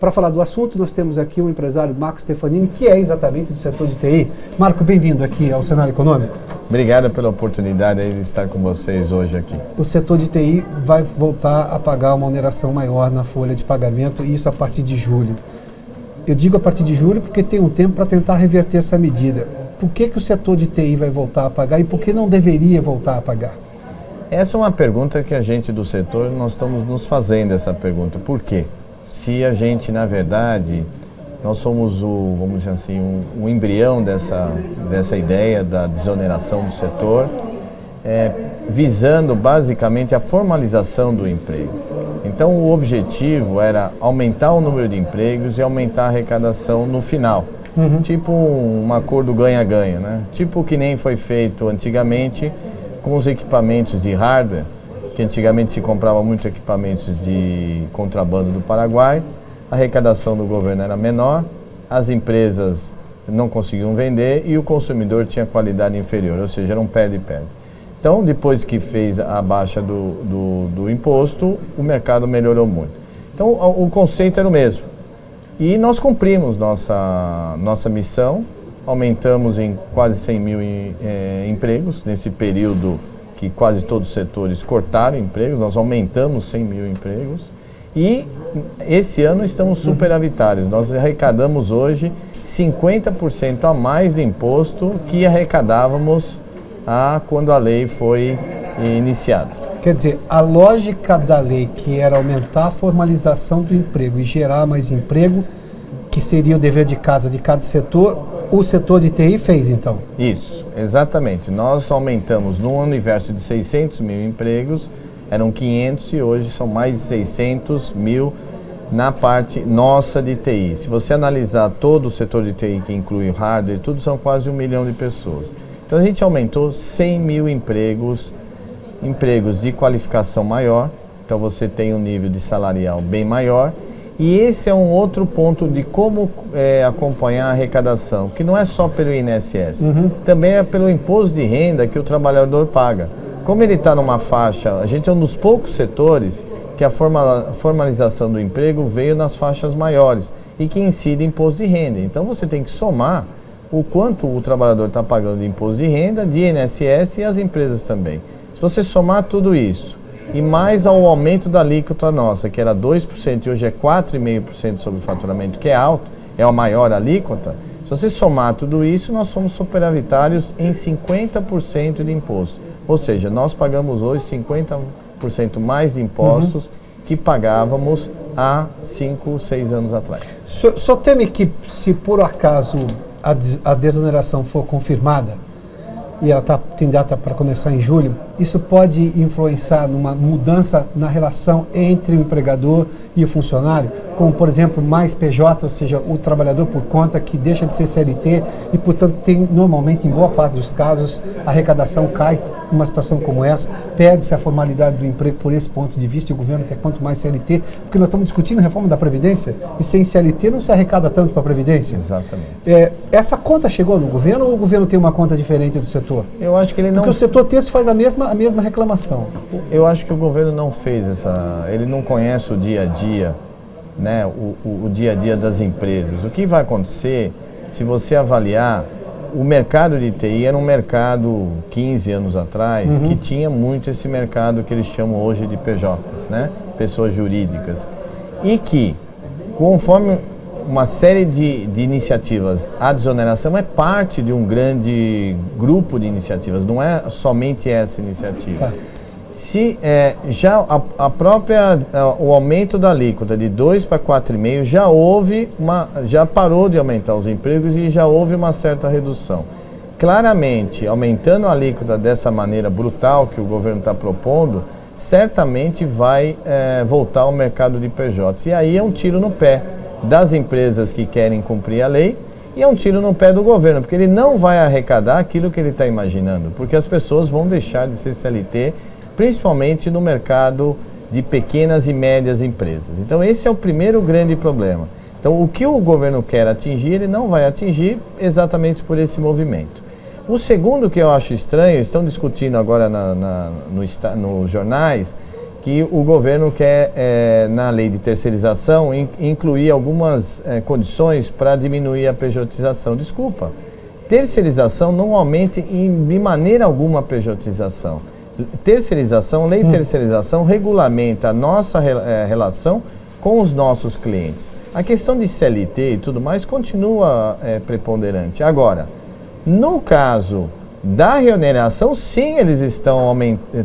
Para falar do assunto, nós temos aqui o empresário Marco Stefanini, que é exatamente do setor de TI. Marco, bem-vindo aqui ao Cenário Econômico. Obrigado pela oportunidade de estar com vocês hoje aqui. O setor de TI vai voltar a pagar uma oneração maior na folha de pagamento, e isso a partir de julho. Eu digo a partir de julho porque tem um tempo para tentar reverter essa medida. Por que o setor de TI vai voltar a pagar e por que não deveria voltar a pagar? Essa é uma pergunta que a gente do setor, nós estamos nos fazendo essa pergunta. Por quê? Se a gente, na verdade, nós somos vamos dizer assim, o embrião dessa ideia da desoneração do setor, visando basicamente a formalização do emprego. Então o objetivo era aumentar o número de empregos e aumentar a arrecadação no final. Tipo um acordo ganha-ganha, né? Tipo que nem foi feito antigamente com os equipamentos de hardware, que antigamente se comprava muito equipamentos de contrabando do Paraguai, a arrecadação do governo era menor, as empresas não conseguiam vender e o consumidor tinha qualidade inferior, ou seja, era um perde-perde. Então, depois que fez a baixa do imposto, o mercado melhorou muito. Então, o conceito era o mesmo. E nós cumprimos nossa missão, aumentamos em quase 100 mil empregos, nesse período que quase todos os setores cortaram empregos, nós aumentamos 100 mil empregos. E esse ano estamos superavitários, nós arrecadamos hoje 50% a mais de imposto que arrecadávamos quando a lei foi iniciada. Quer dizer, a lógica da lei, que era aumentar a formalização do emprego e gerar mais emprego, que seria o dever de casa de cada setor, o setor de TI fez, então? Isso, exatamente. Nós aumentamos no universo de 600 mil empregos, eram 500 e hoje são mais de 600 mil na parte nossa de TI. Se você analisar todo o setor de TI, que inclui o hardware, tudo são quase 1 milhão de pessoas. Então a gente aumentou 100 mil empregos de qualificação maior, então você tem um nível de salarial bem maior. E esse é um outro ponto de como acompanhar a arrecadação, que não é só pelo INSS, também é pelo imposto de renda que o trabalhador paga. Como ele está numa faixa, a gente é um dos poucos setores que a formalização do emprego veio nas faixas maiores e que incide imposto de renda. Então você tem que somar o quanto o trabalhador está pagando de imposto de renda, de INSS e as empresas também. Se você somar tudo isso, e mais ao aumento da alíquota nossa, que era 2% e hoje é 4,5% sobre o faturamento, que é alto, é a maior alíquota. Se você somar tudo isso, nós somos superavitários em 50% de imposto. Ou seja, nós pagamos hoje 50% mais de impostos que pagávamos há 5, 6 anos atrás. Só teme que, se por acaso a desoneração for confirmada, e ela tem data para começar em julho, isso pode influenciar numa mudança na relação entre o empregador e o funcionário, como, por exemplo, mais PJ, ou seja, o trabalhador por conta que deixa de ser CLT e, portanto, tem normalmente, em boa parte dos casos, a arrecadação cai numa situação como essa, perde-se a formalidade do emprego por esse ponto de vista, e o governo quer quanto mais CLT, porque nós estamos discutindo a reforma da Previdência, e sem CLT não se arrecada tanto para a Previdência. Exatamente. Essa conta chegou no governo ou o governo tem uma conta diferente do setor? Eu acho que ele não... Porque o setor terço faz a mesma reclamação. Eu acho que o governo não fez ele não conhece o dia a dia, né, o dia a dia das empresas. O que vai acontecer, se você avaliar, o mercado de TI era um mercado 15 anos atrás, que tinha muito esse mercado que eles chamam hoje de PJs, né, pessoas jurídicas, e que, conforme uma série de iniciativas, a desoneração é parte de um grande grupo de iniciativas, não é somente essa iniciativa. Tá. Se já o aumento da alíquota de 2 para 4,5 já parou de aumentar os empregos e já houve uma certa redução. Claramente, aumentando a alíquota dessa maneira brutal que o governo está propondo, certamente vai voltar ao mercado de PJs. E aí é um tiro no pé das empresas que querem cumprir a lei e é um tiro no pé do governo, porque ele não vai arrecadar aquilo que ele está imaginando, porque as pessoas vão deixar de ser CLT, principalmente no mercado de pequenas e médias empresas. Então esse é o primeiro grande problema. Então o que o governo quer atingir, ele não vai atingir exatamente por esse movimento. O segundo que eu acho estranho, estão discutindo agora nos jornais, que o governo quer, na lei de terceirização, incluir algumas condições para diminuir a pejotização. Desculpa, terceirização não aumenta de maneira alguma a pejotização. Terceirização, lei de terceirização regulamenta a nossa relação com os nossos clientes. A questão de CLT e tudo mais continua preponderante. Agora, no caso da reoneração, sim, eles estão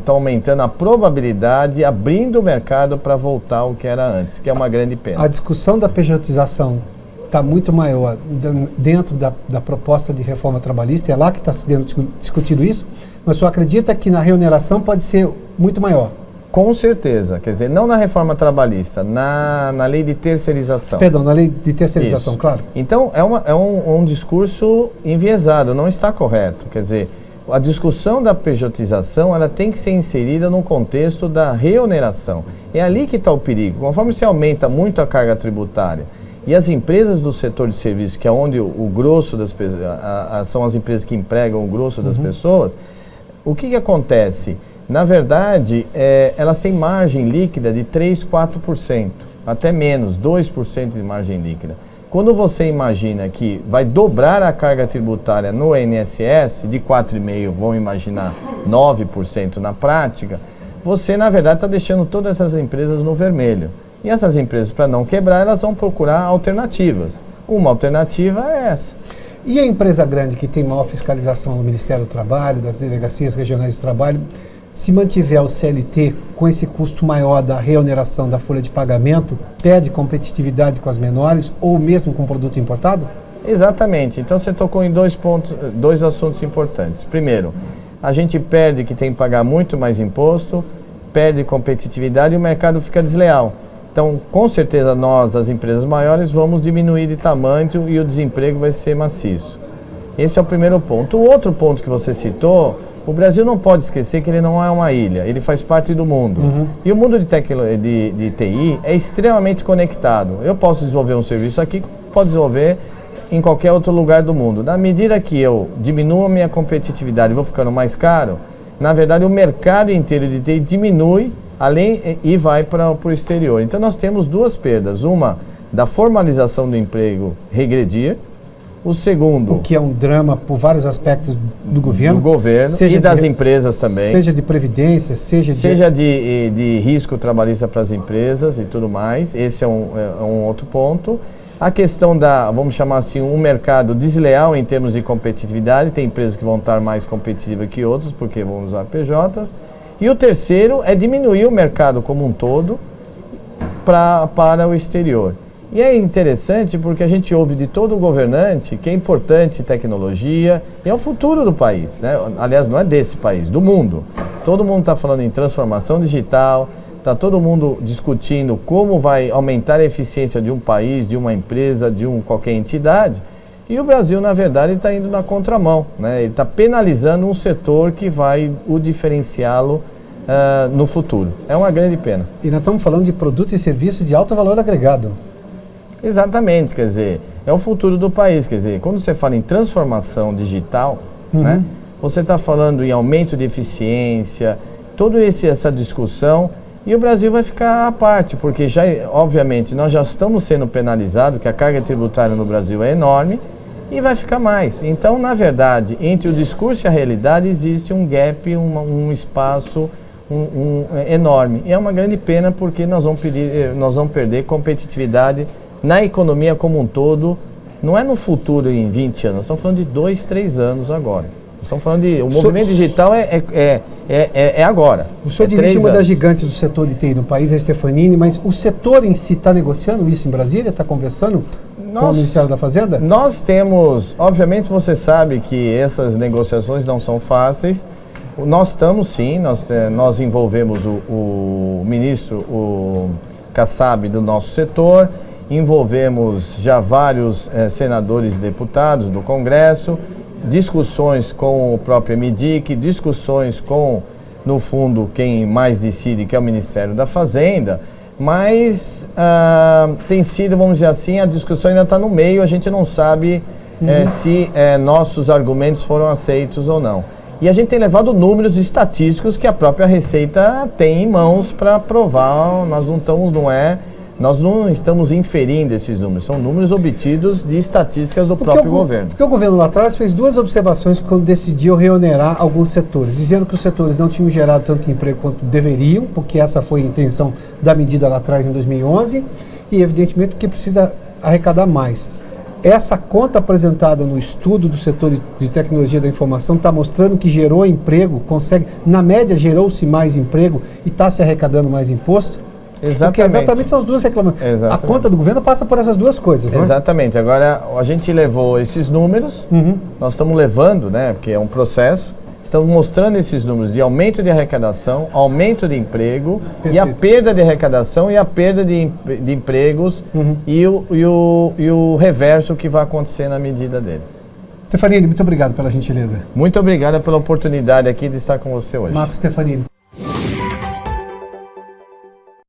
aumentando a probabilidade, abrindo o mercado para voltar ao que era antes, que é uma grande pena. A discussão da pejotização está muito maior dentro da proposta de reforma trabalhista, é lá que está sendo discutido isso, mas só acredita que na reoneração pode ser muito maior. Com certeza, quer dizer, não na reforma trabalhista, na lei de terceirização. Perdão, na lei de terceirização, isso. Claro. Então, é um discurso enviesado, não está correto. Quer dizer, a discussão da pejotização, ela tem que ser inserida no contexto da reoneração. É ali que está o perigo. Conforme se aumenta muito a carga tributária e as empresas do setor de serviços, que é onde o grosso das pessoas, são as empresas que empregam o grosso das pessoas, o que acontece? Na verdade, elas têm margem líquida de 3%, 4%, até menos, 2% de margem líquida. Quando você imagina que vai dobrar a carga tributária no INSS, de 4,5%, vamos imaginar 9% na prática, você, na verdade, está deixando todas essas empresas no vermelho. E essas empresas, para não quebrar, elas vão procurar alternativas. Uma alternativa é essa. E a empresa grande que tem maior fiscalização do Ministério do Trabalho, das delegacias regionais de trabalho, se mantiver o CLT com esse custo maior da reoneração da folha de pagamento, perde competitividade com as menores ou mesmo com produto importado? Exatamente. Então você tocou em dois assuntos importantes. Primeiro, a gente perde que tem que pagar muito mais imposto, perde competitividade e o mercado fica desleal. Então, com certeza nós, as empresas maiores, vamos diminuir de tamanho e o desemprego vai ser maciço. Esse é o primeiro ponto. O outro ponto que você citou, o Brasil não pode esquecer que ele não é uma ilha, ele faz parte do mundo. E o mundo de TI é extremamente conectado. Eu posso desenvolver um serviço aqui, posso desenvolver em qualquer outro lugar do mundo. Na medida que eu diminuo a minha competitividade e vou ficando mais caro, na verdade o mercado inteiro de TI diminui e vai para o exterior. Então nós temos duas perdas. Uma, da formalização do emprego regredir. O segundo... O que é um drama por vários aspectos do governo. Do governo e das empresas também. Seja de previdência, seja de risco trabalhista para as empresas e tudo mais. Esse é um outro ponto. A questão vamos chamar assim, um mercado desleal em termos de competitividade. Tem empresas que vão estar mais competitivas que outras, porque vão usar PJs. E o terceiro é diminuir o mercado como um todo para o exterior. E é interessante porque a gente ouve de todo governante que é importante tecnologia e é o futuro do país, né? Aliás, não é desse país, do mundo. Todo mundo está falando em transformação digital, está todo mundo discutindo como vai aumentar a eficiência de um país, de uma empresa, de qualquer entidade. E o Brasil, na verdade, está indo na contramão, né? Ele está penalizando um setor que vai o diferenciá-lo no futuro. É uma grande pena. E nós estamos falando de produtos e serviços de alto valor agregado. Exatamente, quer dizer, é o futuro do país, quer dizer, quando você fala em transformação digital, né, você está falando em aumento de eficiência, toda essa discussão, e o Brasil vai ficar à parte, porque já, obviamente, nós já estamos sendo penalizados, que a carga tributária no Brasil é enorme, e vai ficar mais. Então, na verdade, entre o discurso e a realidade existe um gap, um espaço enorme. E é uma grande pena porque nós vamos perder competitividade na economia como um todo. Não é no futuro em 20 anos, nós estamos falando de 2, 3 anos agora. Nós estamos falando o movimento digital é agora. O senhor dirige uma das gigantes do setor de TI no país, a Stefanini, mas o setor em si está negociando isso em Brasília? Está conversando com o Ministério da Fazenda? Nós temos, obviamente você sabe que essas negociações não são fáceis. Nós estamos sim, nós envolvemos o ministro, o Kassab do nosso setor, envolvemos já vários senadores e deputados do Congresso, discussões com o próprio MDIC, discussões com, no fundo, quem mais decide, que é o Ministério da Fazenda, mas tem sido, vamos dizer assim, a discussão ainda está no meio, a gente não sabe se nossos argumentos foram aceitos ou não. E a gente tem levado números estatísticos que a própria Receita tem em mãos para provar. Nós não estamos inferindo esses números, são números obtidos de estatísticas do próprio governo. Porque o governo lá atrás fez duas observações quando decidiu reonerar alguns setores, dizendo que os setores não tinham gerado tanto emprego quanto deveriam, porque essa foi a intenção da medida lá atrás em 2011, e evidentemente que precisa arrecadar mais. Essa conta apresentada no estudo do setor de tecnologia da informação está mostrando que gerou emprego, na média gerou-se mais emprego e está se arrecadando mais imposto? Exatamente. Porque exatamente são as duas reclamações. A conta do governo passa por essas duas coisas, não é? Exatamente. Agora, a gente levou esses números, nós estamos levando, né, porque é um processo, estamos mostrando esses números de aumento de arrecadação, aumento de emprego, e a perda de arrecadação e a perda de empregos e o reverso que vai acontecer na medida dele. Stefanini, muito obrigado pela gentileza. Muito obrigado pela oportunidade aqui de estar com você hoje. Marco Stefanini.